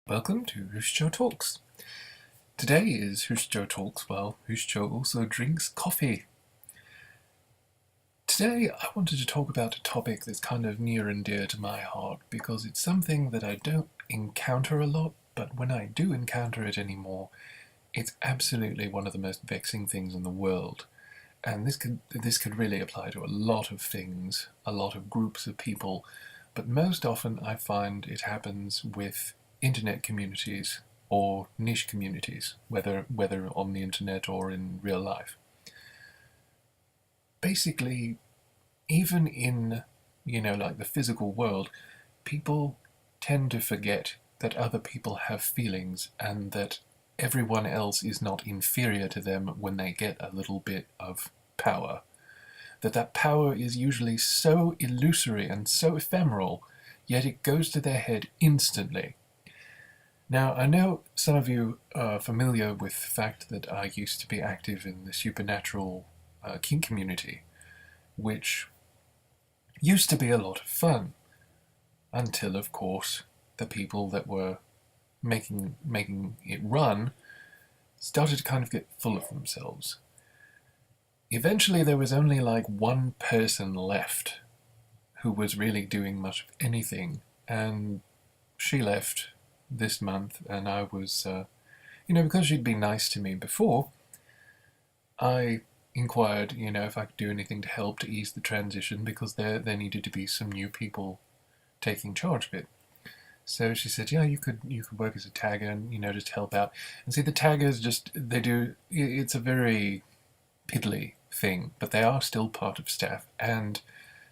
Welcome to Hushicho Talks. Today is Hushicho Talks while Hushicho also drinks coffee. Today I wanted to talk about a topic that's kind of near and dear to my heart because it's something that I don't encounter a lot, but when I do encounter it anymore, it's absolutely one of the most vexing things in the world. And this could really apply to a lot of things, a lot of groups of people, but most often I find it happens with internet communities or niche communities, whether on the internet or in real life. Basically, even in, like the physical world, people tend to forget that other people have feelings and that everyone else is not inferior to them when they get a little bit of power. That power is usually so illusory and so ephemeral, yet it goes to their head instantly. Now, I know some of you are familiar with the fact that I used to be active in the supernatural kink community, which used to be a lot of fun, until, of course, the people that were making it run started to kind of get full of themselves. Eventually, there was only like one person left who was really doing much of anything, and she left this month, and I was, because she'd been nice to me before, I inquired, if I could do anything to help to ease the transition, because there needed to be some new people taking charge of it. So she said, yeah, you could work as a tagger and, just help out. And see, the taggers it's a very piddly thing, but they are still part of staff, and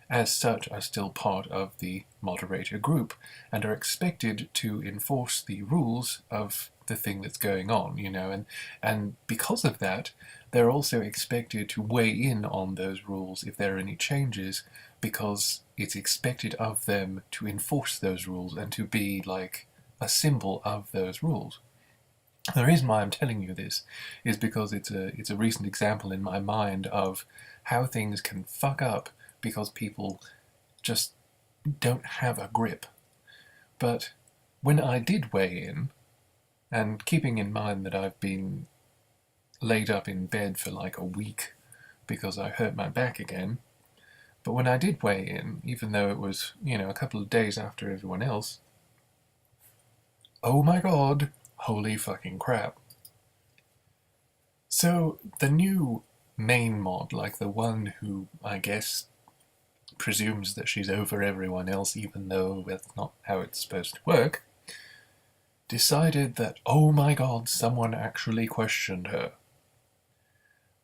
as such are still part of the moderator group and are expected to enforce the rules of the thing that's going on, and because of that, they're also expected to weigh in on those rules if there are any changes, because it's expected of them to enforce those rules and to be like a symbol of those rules. The reason why I'm telling you this is because it's a recent example in my mind of how things can fuck up because people just don't have a grip. But when I did weigh in, and keeping in mind that I've been laid up in bed for like a week because I hurt my back again, but when I did weigh in, even though it was, a couple of days after everyone else, oh my god, holy fucking crap. So the new main mod, like the one who, I guess, presumes that she's over everyone else, even though that's not how it's supposed to work, decided that, oh my god, someone actually questioned her.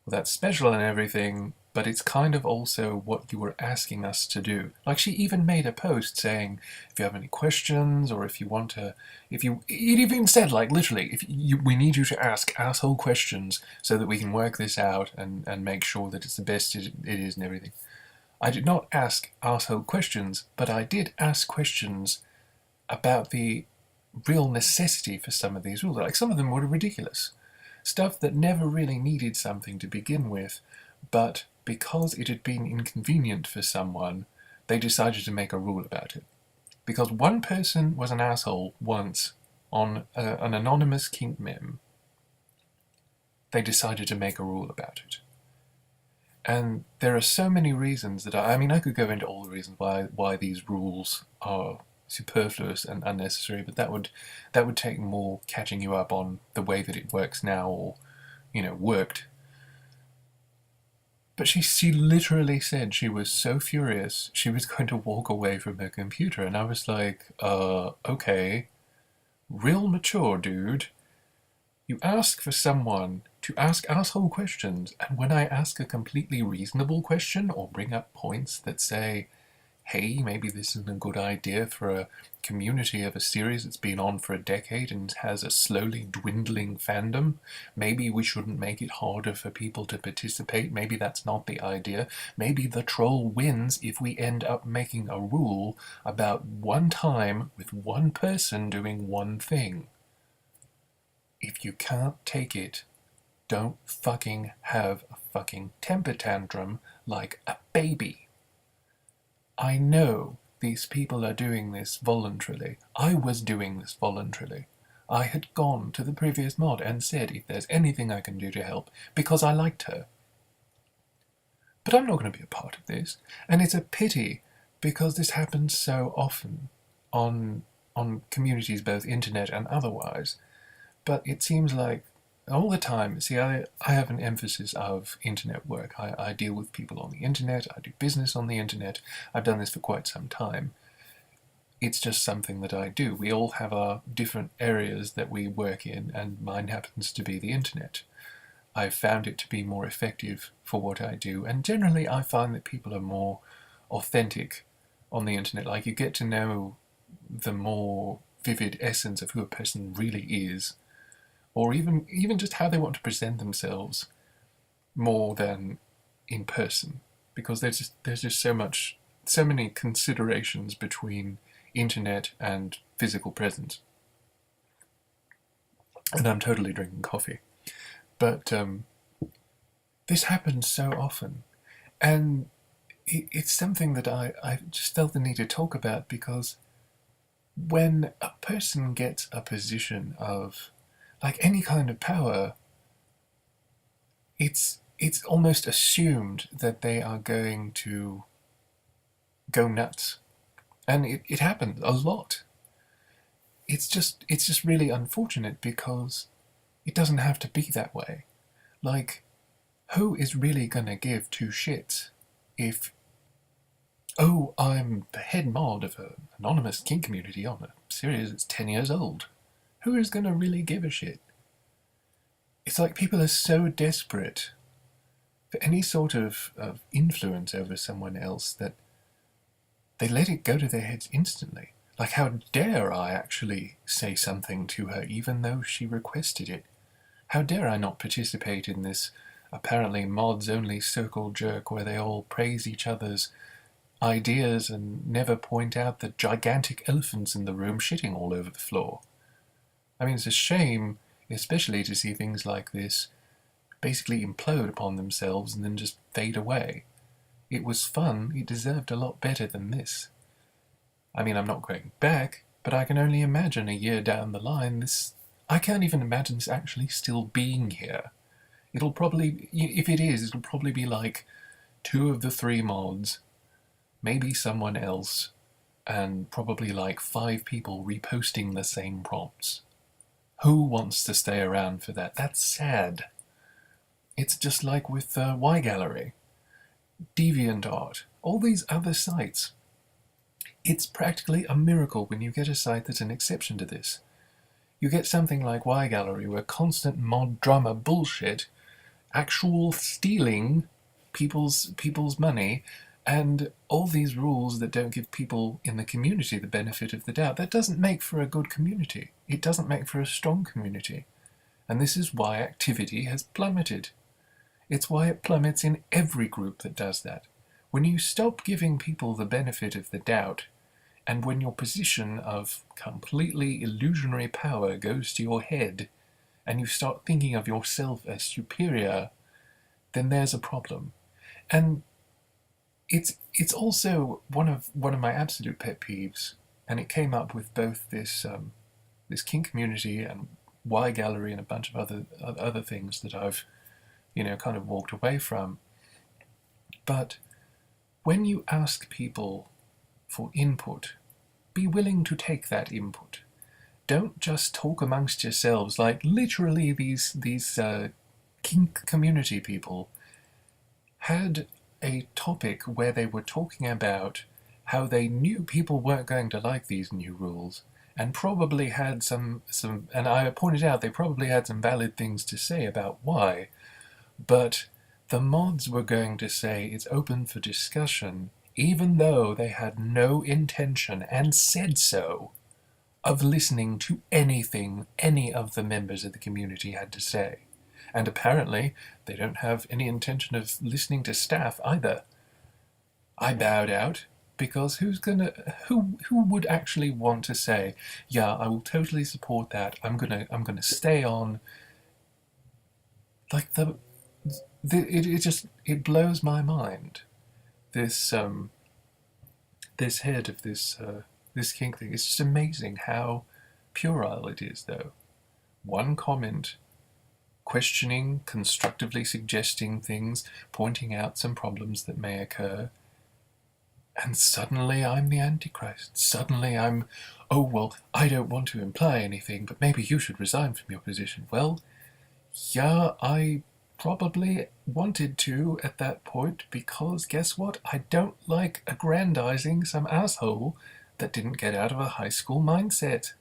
Well, that's special and everything, but it's kind of also what you were asking us to do. Like, she even made a post saying, if you have any questions, or if you want to, it even said, like, literally, we need you to ask asshole questions so that we can work this out and make sure that it's the best it is and everything. I did not ask arsehole questions, but I did ask questions about the real necessity for some of these rules. Like, some of them were ridiculous. Stuff that never really needed something to begin with, but because it had been inconvenient for someone, they decided to make a rule about it. Because one person was an asshole once on an anonymous kink meme, they decided to make a rule about it. And there are so many reasons that I could go into all the reasons why these rules are superfluous and unnecessary, but that would take more catching you up on the way that it works now, or worked. But she literally said she was so furious she was going to walk away from her computer, and I was like, okay, real mature, dude. You ask for someone to ask asshole questions, and when I ask a completely reasonable question or bring up points that say, hey, maybe this isn't a good idea for a community of a series that's been on for a decade and has a slowly dwindling fandom, maybe we shouldn't make it harder for people to participate, maybe that's not the idea, maybe the troll wins if we end up making a rule about one time with one person doing one thing. If you can't take it, don't fucking have a fucking temper tantrum like a baby. I know these people are doing this voluntarily. I was doing this voluntarily. I had gone to the previous mod and said if there's anything I can do to help, because I liked her. But I'm not going to be a part of this, and it's a pity because this happens so often on communities, both internet and otherwise. But it seems like all the time, see, I have an emphasis of internet work. I deal with people on the internet, I do business on the internet. I've done this for quite some time. It's just something that I do. We all have our different areas that we work in, and mine happens to be the internet. I've found it to be more effective for what I do, and generally I find that people are more authentic on the internet. Like, you get to know the more vivid essence of who a person really is, or even just how they want to present themselves more than in person, because there's just so many considerations between internet and physical presence. And I'm totally drinking coffee. But this happens so often. And it's something that I just felt the need to talk about, because when a person gets a position of, like, any kind of power, it's almost assumed that they are going to go nuts. And it happens a lot. It's just really unfortunate, because it doesn't have to be that way. Like, who is really gonna give two shits if, oh, I'm the head mod of an anonymous kink community on a series that's 10 years old? Who is gonna really give a shit? It's like people are so desperate for any sort of influence over someone else that they let it go to their heads instantly. Like, how dare I actually say something to her even though she requested it? How dare I not participate in this apparently mods-only circle jerk where they all praise each other's ideas and never point out the gigantic elephants in the room shitting all over the floor? I mean, it's a shame, especially to see things like this basically implode upon themselves and then just fade away. It was fun. It deserved a lot better than this. I mean, I'm not going back, but I can only imagine a year down the line this... I can't even imagine this actually still being here. It'll probably... If it is, it'll probably be like 2 of the 3 mods, maybe someone else, and probably like 5 people reposting the same prompts. Who wants to stay around for that? That's sad. It's just like with Y Gallery, DeviantArt, all these other sites. It's practically a miracle when you get a site that's an exception to this. You get something like Y Gallery, where constant mod drama bullshit, actual stealing people's money, and all these rules that don't give people in the community the benefit of the doubt. That doesn't make for a good community. It doesn't make for a strong community. And this is why activity has plummeted. It's why it plummets in every group that does that. When you stop giving people the benefit of the doubt, and when your position of completely illusionary power goes to your head, and you start thinking of yourself as superior, then there's a problem. And it's also one of my absolute pet peeves, and it came up with both this kink community and Y Gallery and a bunch of other things that I've kind of walked away from. But when you ask people for input, be willing to take that input. Don't just talk amongst yourselves. Like, literally, these kink community people had a topic where they were talking about how they knew people weren't going to like these new rules, and probably had some, and I pointed out they probably had some valid things to say about why, but the mods were going to say it's open for discussion, even though they had no intention, and said so, of listening to anything any of the members of the community had to say. And apparently they don't have any intention of listening to staff either. I bowed out, because who would actually want to say, yeah, I will totally support that, I'm gonna stay on? Like, it blows my mind. This head of this kink thing. It's just amazing how puerile it is, though. One comment, questioning, constructively suggesting things, pointing out some problems that may occur, and suddenly I'm the Antichrist. Suddenly I'm, oh, well, I don't want to imply anything, but maybe you should resign from your position. Well, yeah, I probably wanted to at that point, because guess what? I don't like aggrandizing some asshole that didn't get out of a high school mindset.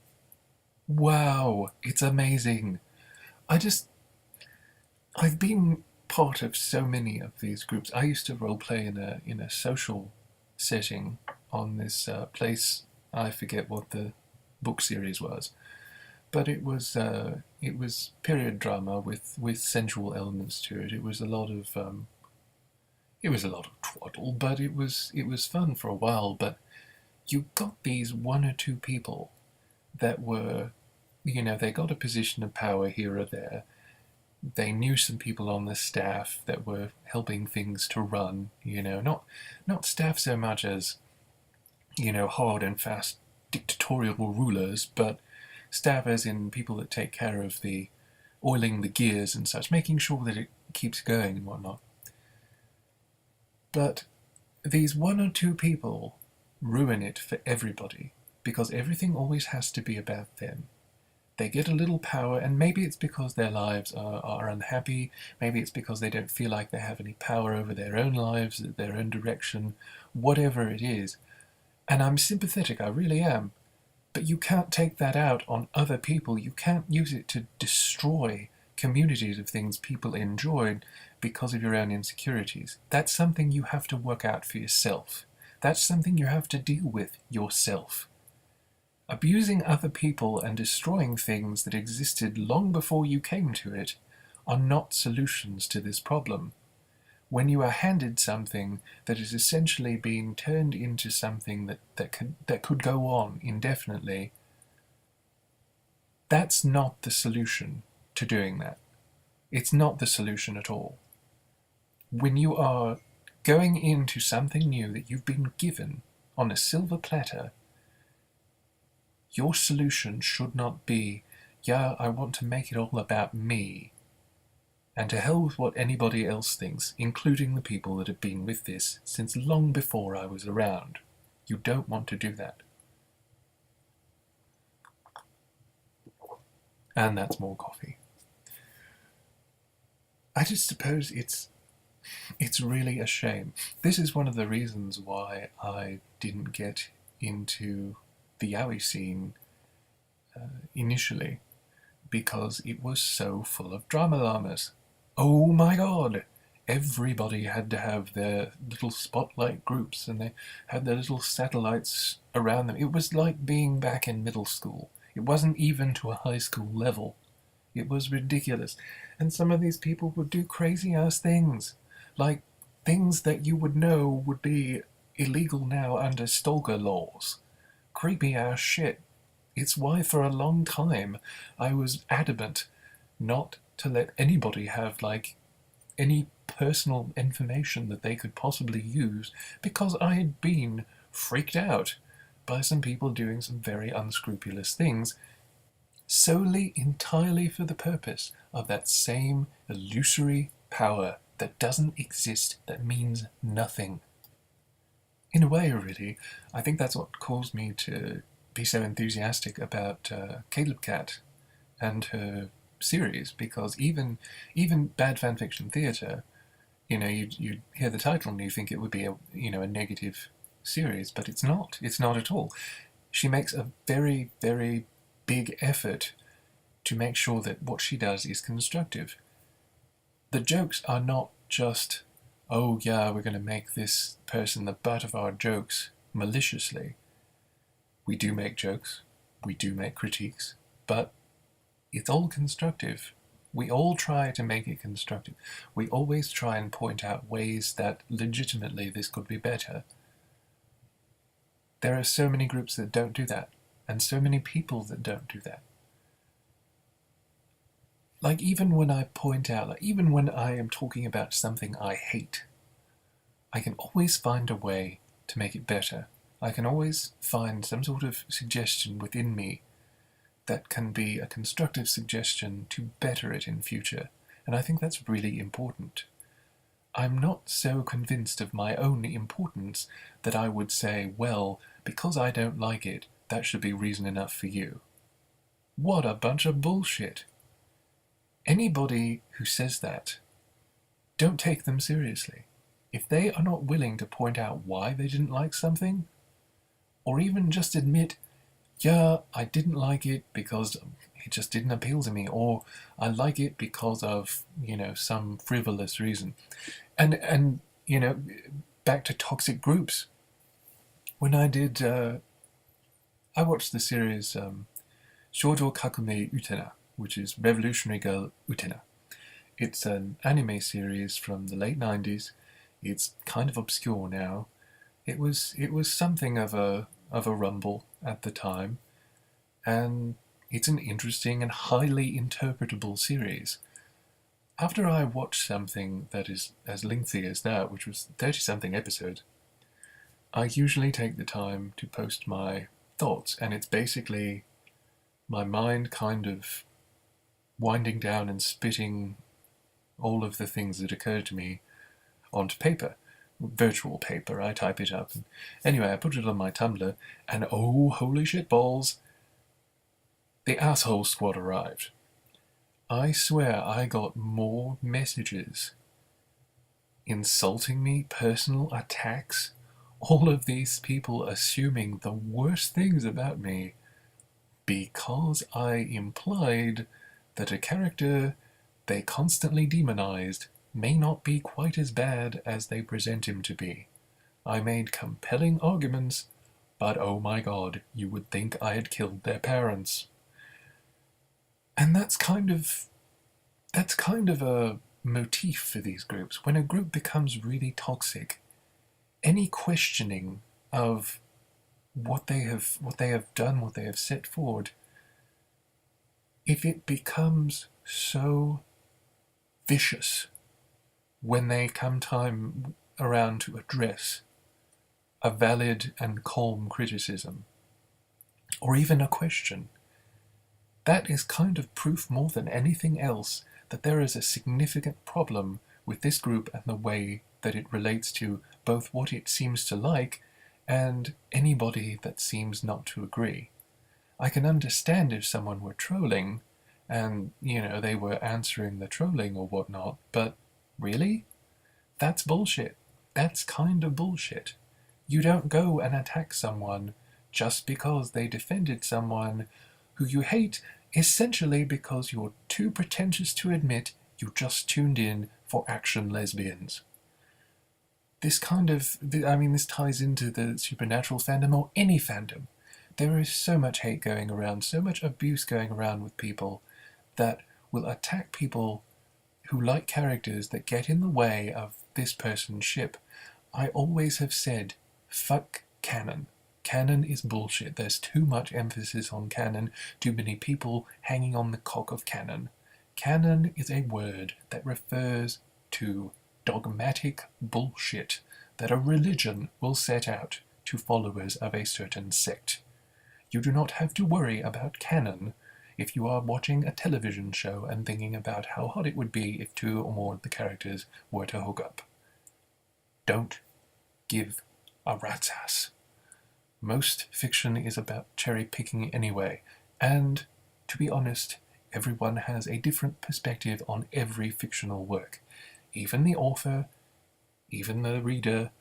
Wow, it's amazing. I just, I've been part of so many of these groups. I used to role play in a social setting on this place. I forget what the book series was, but it was period drama with sensual elements to it. It was a lot of twaddle, but it was fun for a while. But you got these one or two people that were, they got a position of power here or there. They knew some people on the staff that were helping things to run, not staff so much as, hard and fast dictatorial rulers, but staff as in people that take care of the oiling the gears and such, making sure that it keeps going and whatnot. But these one or two people ruin it for everybody, because everything always has to be about them. They get a little power, and maybe it's because their lives are unhappy, maybe it's because they don't feel like they have any power over their own lives, their own direction, whatever it is. And I'm sympathetic, I really am. But you can't take that out on other people. You can't use it to destroy communities of things people enjoyed because of your own insecurities. That's something you have to work out for yourself. That's something you have to deal with yourself. Abusing other people and destroying things that existed long before you came to it are not solutions to this problem. When you are handed something that is essentially being turned into something that could go on indefinitely, that's not the solution to doing that. It's not the solution at all. When you are going into something new that you've been given on a silver platter, your solution should not be, yeah, I want to make it all about me. And to hell with what anybody else thinks, including the people that have been with this since long before I was around. You don't want to do that. And that's more coffee. I just suppose it's really a shame. This is one of the reasons why I didn't get into the yaoi scene initially, because it was so full of drama llamas. Oh my god! Everybody had to have their little spotlight groups, and they had their little satellites around them. It was like being back in middle school. It wasn't even to a high school level. It was ridiculous. And some of these people would do crazy ass things. Like things that you would know would be illegal now under stalker laws. Creepy ass shit. It's why for a long time I was adamant not to let anybody have any personal information that they could possibly use, because I had been freaked out by some people doing some very unscrupulous things, solely, entirely for the purpose of that same illusory power that doesn't exist, that means nothing. In a way, really, I think that's what caused me to be so enthusiastic about Caleb Cat and her series, because even bad fanfiction theatre, you hear the title and you think it would be a negative series, but it's not. It's not at all. She makes a very, very big effort to make sure that what she does is constructive. The jokes are not just, oh yeah, we're going to make this person the butt of our jokes maliciously. We do make jokes, we do make critiques, but it's all constructive. We all try to make it constructive. We always try and point out ways that legitimately this could be better. There are so many groups that don't do that, and so many people that don't do that. Like even when I point out, even when I am talking about something I hate, I can always find a way to make it better. I can always find some sort of suggestion within me that can be a constructive suggestion to better it in future. And I think that's really important. I'm not so convinced of my own importance that I would say, well, because I don't like it, that should be reason enough for you. What a bunch of bullshit. Anybody who says that, don't take them seriously. If they are not willing to point out why they didn't like something, or even just admit, yeah, I didn't like it because it just didn't appeal to me, or I like it because of, some frivolous reason. And back to toxic groups. When I watched the series Shoujo Kakume Utena, which is Revolutionary Girl Utena. It's an anime series from the late 90s. It's kind of obscure now. It was something of a rumble at the time, and it's an interesting and highly interpretable series. After I watch something that is as lengthy as that, which was 30-something episodes, I usually take the time to post my thoughts, and it's basically my mind kind of winding down and spitting all of the things that occur to me onto paper. Virtual paper, I type it up. Anyway, I put it on my Tumblr, and oh, holy shit balls, the asshole squad arrived. I swear I got more messages insulting me, personal attacks, all of these people assuming the worst things about me because I implied that a character they constantly demonized may not be quite as bad as they present him to be. I made compelling arguments, but oh my god, you would think I had killed their parents. And that's kind of a motif for these groups. When a group becomes really toxic, any questioning of what they have done, what they have set forward, if it becomes so vicious when they come time around to address a valid and calm criticism, or even a question, that is kind of proof more than anything else that there is a significant problem with this group and the way that it relates to both what it seems to like and anybody that seems not to agree. I can understand if someone were trolling and, they were answering the trolling or whatnot, but really? That's bullshit. That's kind of bullshit. You don't go and attack someone just because they defended someone who you hate, essentially because you're too pretentious to admit you just tuned in for action lesbians. This ties into the supernatural fandom or any fandom. There is so much hate going around, so much abuse going around with people that will attack people who like characters that get in the way of this person's ship. I always have said, fuck canon. Canon is bullshit. There's too much emphasis on canon, too many people hanging on the cock of canon. Canon is a word that refers to dogmatic bullshit that a religion will set out to followers of a certain sect. You do not have to worry about canon if you are watching a television show and thinking about how hot it would be if 2 or more of the characters were to hook up. Don't give a rat's ass. Most fiction is about cherry-picking anyway, and, to be honest, everyone has a different perspective on every fictional work. Even the author, even the reader.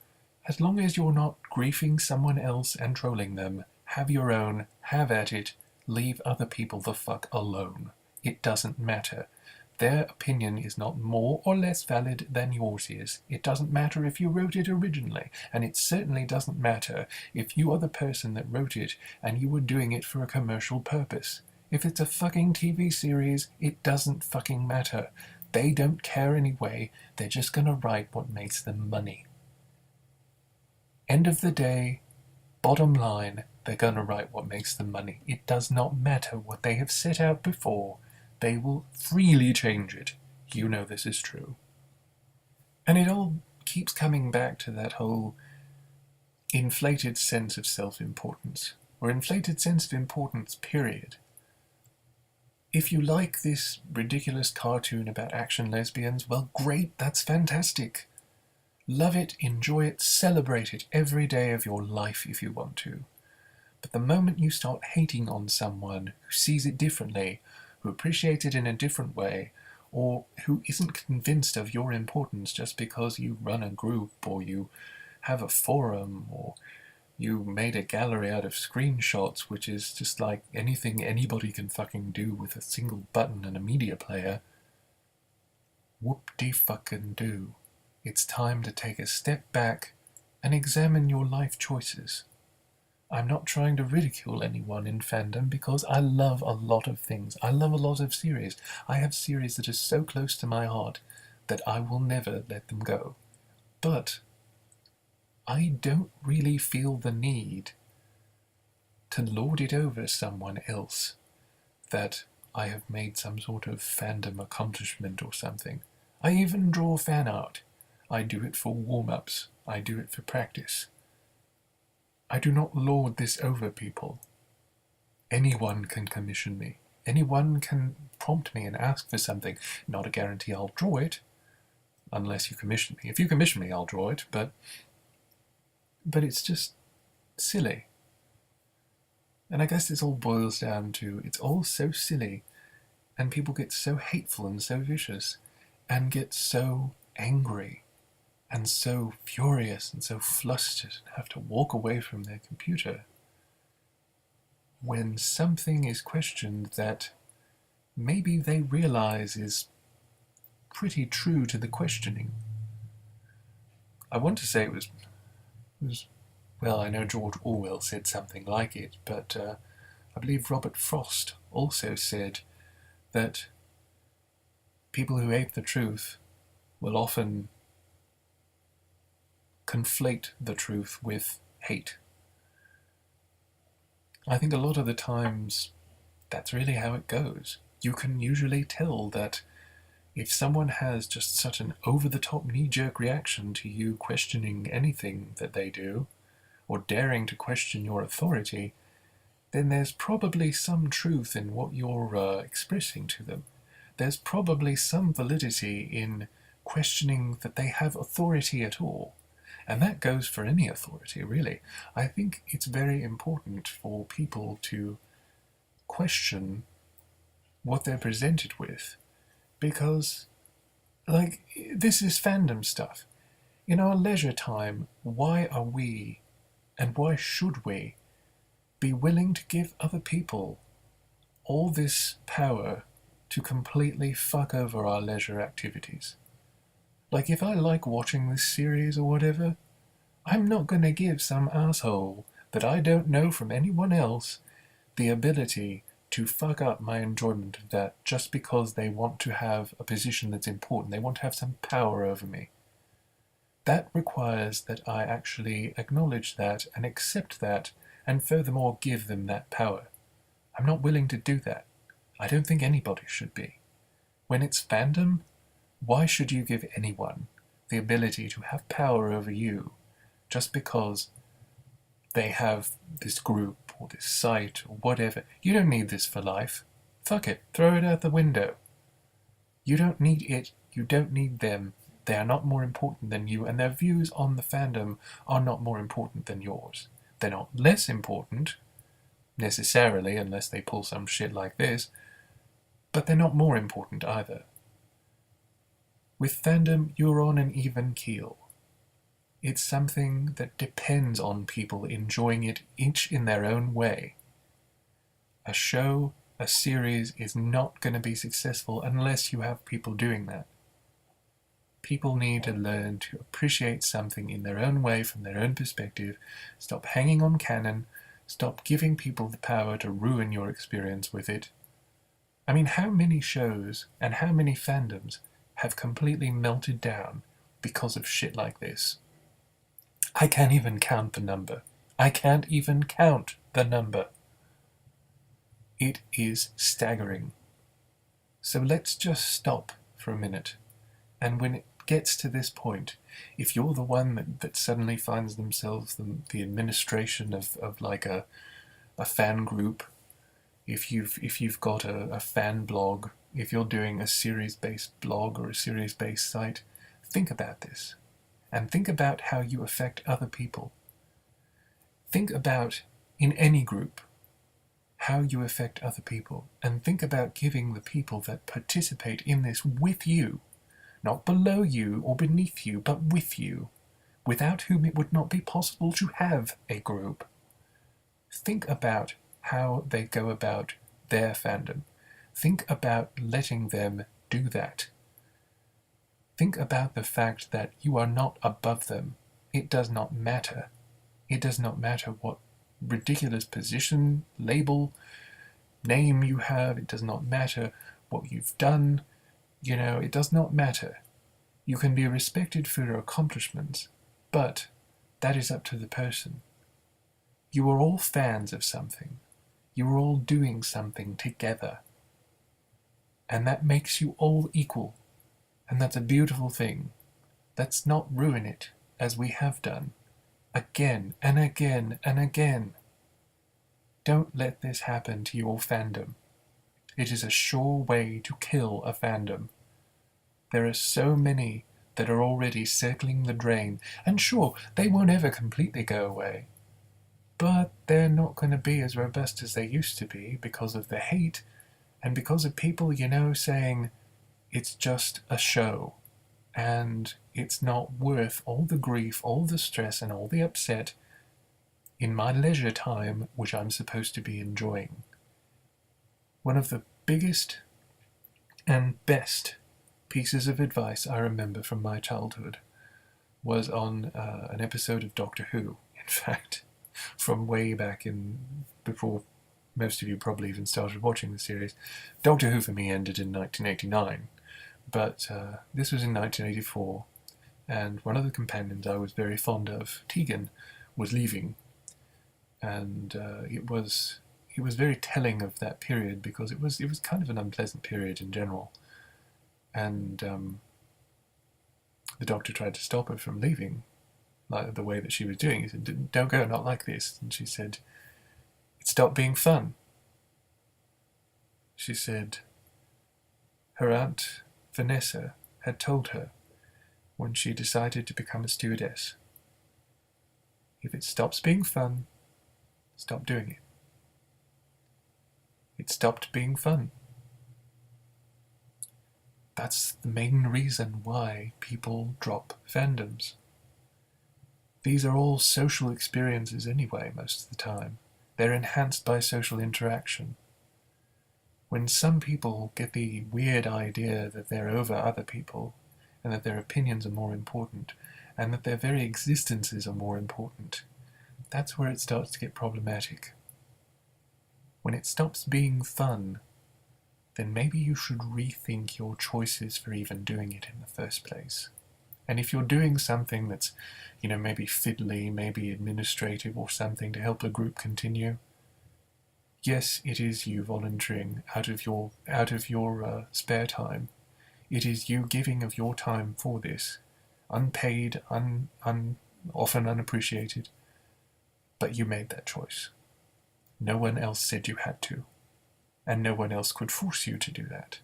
As long as you're not griefing someone else and trolling them, have your own, have at it, leave other people the fuck alone. It doesn't matter. Their opinion is not more or less valid than yours is. It doesn't matter if you wrote it originally, and it certainly doesn't matter if you are the person that wrote it and you were doing it for a commercial purpose. If it's a fucking TV series, it doesn't fucking matter. They don't care anyway. They're just gonna write what makes them money. End of the day, bottom line, they're gonna write what makes them money. It does not matter what they have set out before. They will freely change it. You know this is true. And it all keeps coming back to that whole inflated sense of self-importance, or inflated sense of importance, period. If you like this ridiculous cartoon about action lesbians, well, great, that's fantastic. Love it, enjoy it, celebrate it every day of your life if you want to. But the moment you start hating on someone who sees it differently, who appreciates it in a different way, or who isn't convinced of your importance just because you run a group, or you have a forum, or you made a gallery out of screenshots, which is just like anything anybody can fucking do with a single button and a media player, whoop-de-fucking-do. It's time to take a step back and examine your life choices. I'm not trying to ridicule anyone in fandom because I love a lot of things. I love a lot of series. I have series that are so close to my heart that I will never let them go. But I don't really feel the need to lord it over someone else that I have made some sort of fandom accomplishment or something. I even draw fan art. I do it for warm-ups. I do it for practice. I do not lord this over people. Anyone can commission me. Anyone can prompt me and ask for something. Not a guarantee I'll draw it, unless you commission me. If you commission me, I'll draw it, but it's just silly. And I guess this all boils down to, it's all so silly, and people get so hateful and so vicious, and get so angry, and so furious and so flustered, and have to walk away from their computer when something is questioned that maybe they realize is pretty true to the questioning. I want to say it was well, I know George Orwell said something like it, but I believe Robert Frost also said that people who hate the truth will often conflate the truth with hate. I think a lot of the times that's really how it goes. You can usually tell that if someone has just such an over-the-top knee-jerk reaction to you questioning anything that they do, or daring to question your authority, then there's probably some truth in what you're expressing to them. There's probably some validity in questioning that they have authority at all. And that goes for any authority, really. I think it's very important for people to question what they're presented with, because, like, this is fandom stuff. In our leisure time, why are we, and why should we, be willing to give other people all this power to completely fuck over our leisure activities? Like, if I like watching this series or whatever, I'm not going to give some asshole that I don't know from anyone else the ability to fuck up my enjoyment of that just because they want to have a position that's important. They want to have some power over me. That requires that I actually acknowledge that and accept that, and furthermore give them that power. I'm not willing to do that. I don't think anybody should be. When it's fandom, why should you give anyone the ability to have power over you just because they have this group or this site or whatever? You don't need this for life. Fuck it. Throw it out the window. You don't need it. You don't need them. They are not more important than you, and their views on the fandom are not more important than yours. They're not less important, necessarily, unless they pull some shit like this, but they're not more important either. With fandom, you're on an even keel. It's something that depends on people enjoying it each in their own way. A show, a series is not going to be successful unless you have people doing that. People need to learn to appreciate something in their own way, from their own perspective, stop hanging on canon, stop giving people the power to ruin your experience with it. I mean, how many shows and how many fandoms have completely melted down because of shit like this? I can't even count the number. I can't even count the number. It is staggering. So let's just stop for a minute. And when it gets to this point, if you're the one that suddenly finds themselves the administration of like a fan group, If you've got a fan blog, if you're doing a series-based blog or a series-based site, think about this. And think about how you affect other people. Think about, in any group, how you affect other people. And think about giving the people that participate in this with you, not below you or beneath you, but with you, without whom it would not be possible to have a group. Think about how they go about their fandom. Think about letting them do that. Think about the fact that you are not above them. It does not matter. It does not matter what ridiculous position, label, name you have. It does not matter what you've done. It does not matter. You can be respected for your accomplishments, but that is up to the person. You are all fans of something. You are all doing something together. And that makes you all equal. And that's a beautiful thing. Let's not ruin it, as we have done, again and again and again. Don't let this happen to your fandom. It is a sure way to kill a fandom. There are so many that are already circling the drain, and sure, they won't ever completely go away. But they're not going to be as robust as they used to be because of the hate, and because of people, saying it's just a show, and it's not worth all the grief, all the stress, and all the upset in my leisure time, which I'm supposed to be enjoying. One of the biggest and best pieces of advice I remember from my childhood was on an episode of Doctor Who, in fact, from way back before most of you probably even started watching the series. Doctor Who for me ended in 1989, but this was in 1984, and one of the companions I was very fond of, Tegan, was leaving, and it was very telling of that period because it was kind of an unpleasant period in general, and the Doctor tried to stop her from leaving, like the way that she was doing. He said, "Don't go, not like this," and she said, "It stopped being fun." She said her Aunt Vanessa had told her when she decided to become a stewardess, if it stops being fun, stop doing it. It stopped being fun. That's the main reason why people drop fandoms. These are all social experiences anyway, most of the time. They're enhanced by social interaction. When some people get the weird idea that they're over other people, and that their opinions are more important, and that their very existences are more important, that's where it starts to get problematic. When it stops being fun, then maybe you should rethink your choices for even doing it in the first place. And if you're doing something that's, maybe fiddly, maybe administrative or something to help a group continue, yes, it is you volunteering out of your spare time. It is you giving of your time for this, unpaid, often unappreciated, but you made that choice. No one else said you had to, and no one else could force you to do that.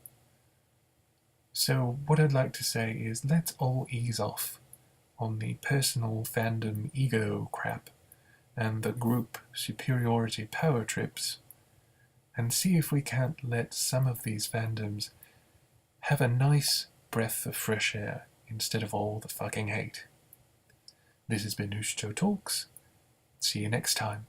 So what I'd like to say is, let's all ease off on the personal fandom ego crap and the group superiority power trips, and see if we can't let some of these fandoms have a nice breath of fresh air instead of all the fucking hate. This has been Hushicho Talks. See you next time.